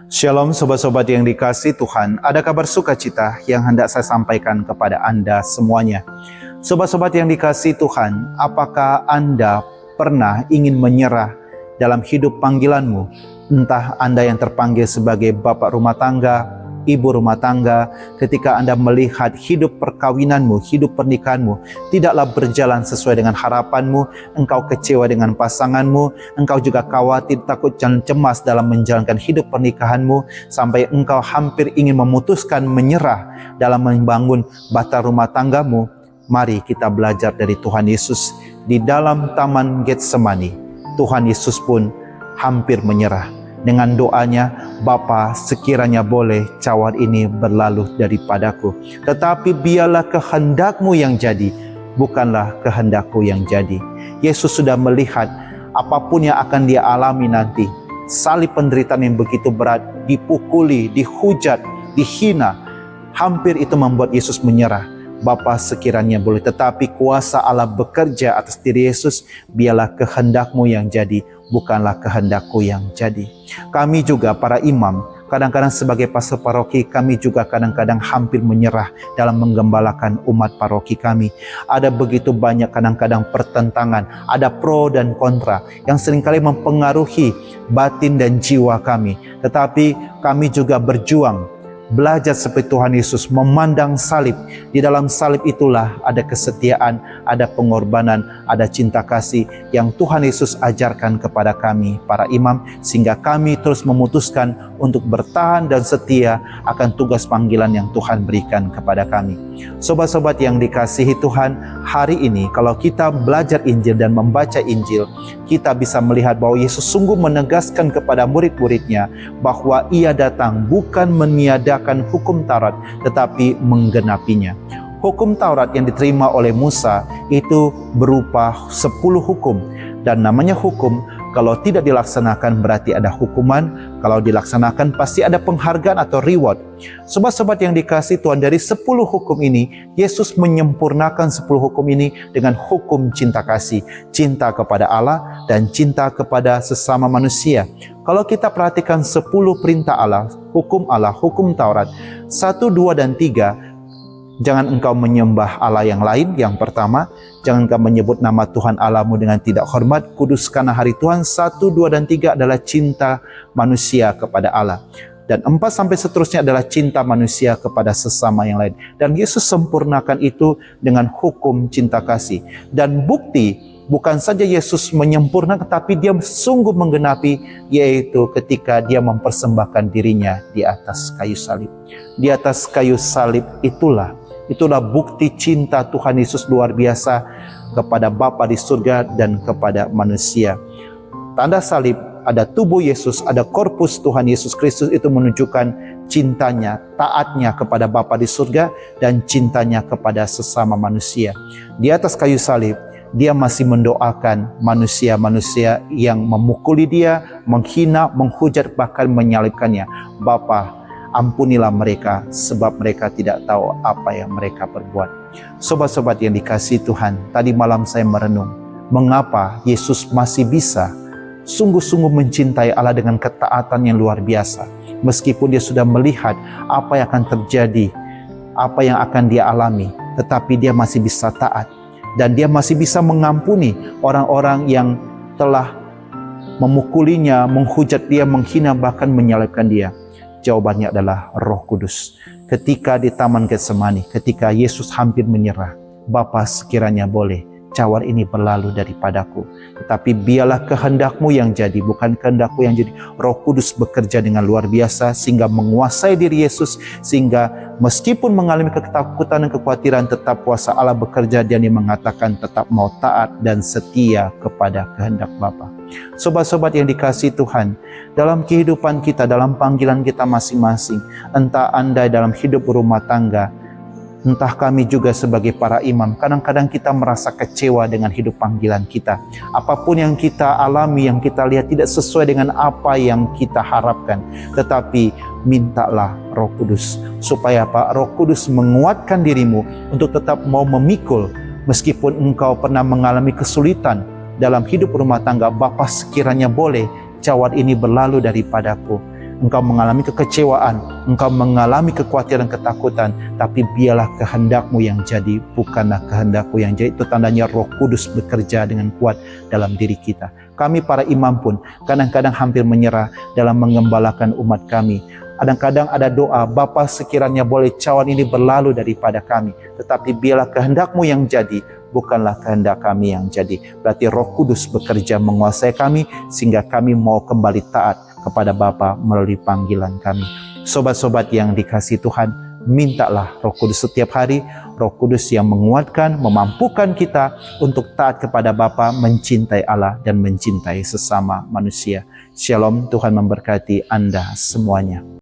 Shalom sobat-sobat yang dikasihi Tuhan, ada kabar sukacita yang hendak saya sampaikan kepada Anda semuanya. Sobat-sobat yang dikasihi Tuhan, apakah Anda pernah ingin menyerah dalam hidup panggilanmu? Entah Anda yang terpanggil sebagai bapak rumah tangga, ibu rumah tangga, ketika Anda melihat hidup perkawinanmu, hidup pernikahanmu tidaklah berjalan sesuai dengan harapanmu, engkau kecewa dengan pasanganmu, engkau juga khawatir, takut dan cemas dalam menjalankan hidup pernikahanmu, sampai engkau hampir ingin memutuskan menyerah dalam membangun bata rumah tanggamu. Mari kita belajar dari Tuhan Yesus. Di dalam Taman Getsemani, Tuhan Yesus pun hampir menyerah. Dengan doanya, Bapa, sekiranya boleh cawan ini berlalu daripadaku, tetapi biarlah kehendak-Mu yang jadi, bukanlah kehendak-Ku yang jadi. Yesus sudah melihat apapun yang akan Dia alami nanti, salib penderitaan yang begitu berat, dipukuli, dihujat, dihina, hampir itu membuat Yesus menyerah. Bapa, sekiranya boleh, tetapi kuasa Allah bekerja atas diri Yesus, biarlah kehendak-Mu yang jadi, bukanlah kehendak-Ku yang jadi. Kami juga para imam, kadang-kadang sebagai pastor paroki, kami juga kadang-kadang hampir menyerah dalam menggembalakan umat paroki kami. Ada begitu banyak kadang-kadang pertentangan, ada pro dan kontra yang seringkali mempengaruhi batin dan jiwa kami. Tetapi kami juga berjuang, belajar seperti Tuhan Yesus, memandang salib. Di dalam salib itulah ada kesetiaan, ada pengorbanan, ada cinta kasih yang Tuhan Yesus ajarkan kepada kami para imam, sehingga kami terus memutuskan untuk bertahan dan setia akan tugas panggilan yang Tuhan berikan kepada kami. Sobat-sobat yang dikasihi Tuhan, hari ini kalau kita belajar Injil dan membaca Injil, kita bisa melihat bahwa Yesus sungguh menegaskan kepada murid-muridnya bahwa Ia datang bukan meniadakan hukum Taurat, tetapi menggenapinya. Hukum Taurat yang diterima oleh Musa itu berupa 10 hukum, dan namanya hukum, kalau tidak dilaksanakan berarti ada hukuman, kalau dilaksanakan pasti ada penghargaan atau reward. Sobat-sobat yang dikasihi Tuhan, dari 10 hukum ini, Yesus menyempurnakan 10 hukum ini dengan hukum cinta kasih, cinta kepada Allah dan cinta kepada sesama manusia. Kalau kita perhatikan 10 perintah Allah, hukum Taurat, 1, 2, dan 3, jangan engkau menyembah Allah yang lain, yang pertama. Jangan engkau menyebut nama Tuhan Allahmu dengan tidak hormat. Kuduskanlah hari Tuhan. 1, 2, dan 3 adalah cinta manusia kepada Allah. Dan 4 sampai seterusnya adalah cinta manusia kepada sesama yang lain. Dan Yesus sempurnakan itu dengan hukum cinta kasih. Dan bukti, bukan saja Yesus menyempurnakan, tapi Dia sungguh menggenapi, yaitu ketika Dia mempersembahkan dirinya di atas kayu salib. Di atas kayu salib itulah bukti cinta Tuhan Yesus luar biasa kepada Bapa di surga dan kepada manusia. Tanda salib, ada tubuh Yesus, ada korpus Tuhan Yesus Kristus, itu menunjukkan cintanya, taatnya kepada Bapa di surga dan cintanya kepada sesama manusia. Di atas kayu salib, Dia masih mendoakan manusia-manusia yang memukuli Dia, menghina, menghujat, bahkan menyalibkannya. Bapa, ampunilah mereka, sebab mereka tidak tahu apa yang mereka perbuat. Sobat-sobat yang dikasihi Tuhan, tadi malam saya merenung, mengapa Yesus masih bisa sungguh-sungguh mencintai Allah dengan ketaatan yang luar biasa. Meskipun Dia sudah melihat apa yang akan terjadi, apa yang akan Dia alami, tetapi Dia masih bisa taat. Dan Dia masih bisa mengampuni orang-orang yang telah memukulinya, menghujat Dia, menghina, bahkan menyalibkan Dia. Jawabannya adalah Roh Kudus. Ketika di Taman Getsemani, ketika Yesus hampir menyerah, Bapa, sekiranya boleh cawan ini berlalu daripadaku, tetapi biarlah kehendak-Mu yang jadi, bukan kehendak-Ku yang jadi. Roh Kudus bekerja dengan luar biasa sehingga menguasai diri Yesus, sehingga meskipun mengalami ketakutan dan kekhawatiran, tetap kuasa Allah bekerja dan Dia mengatakan tetap mau taat dan setia kepada kehendak Bapa. Sobat-sobat yang dikasihi Tuhan, dalam kehidupan kita, dalam panggilan kita masing-masing, entah Anda dalam hidup rumah tangga, entah kami juga sebagai para imam, kadang-kadang kita merasa kecewa dengan hidup panggilan kita. Apapun yang kita alami, yang kita lihat tidak sesuai dengan apa yang kita harapkan. Tetapi mintalah Roh Kudus, supaya Roh Kudus menguatkan dirimu untuk tetap mau memikul. Meskipun engkau pernah mengalami kesulitan dalam hidup rumah tangga, Bapa, sekiranya boleh cawan ini berlalu daripadaku. engkau mengalami kekecewaan, engkau mengalami kekhawatiran, ketakutan, tapi biarlah kehendak-Mu yang jadi, bukanlah kehendak-Ku yang jadi. Itu tandanya Roh Kudus bekerja dengan kuat dalam diri kita. Kami para imam pun kadang-kadang hampir menyerah dalam mengembalakan umat kami. Kadang-kadang ada doa, Bapa sekiranya boleh cawan ini berlalu daripada kami, tetapi biarlah kehendak-Mu yang jadi, bukanlah kehendak kami yang jadi. Berarti Roh Kudus bekerja menguasai kami, sehingga kami mau kembali taat kepada Bapa melalui panggilan kami. Sobat-sobat yang dikasihi Tuhan, mintalah Roh Kudus setiap hari, Roh Kudus yang menguatkan, memampukan kita untuk taat kepada Bapa, mencintai Allah dan mencintai sesama manusia. Shalom, Tuhan memberkati Anda semuanya.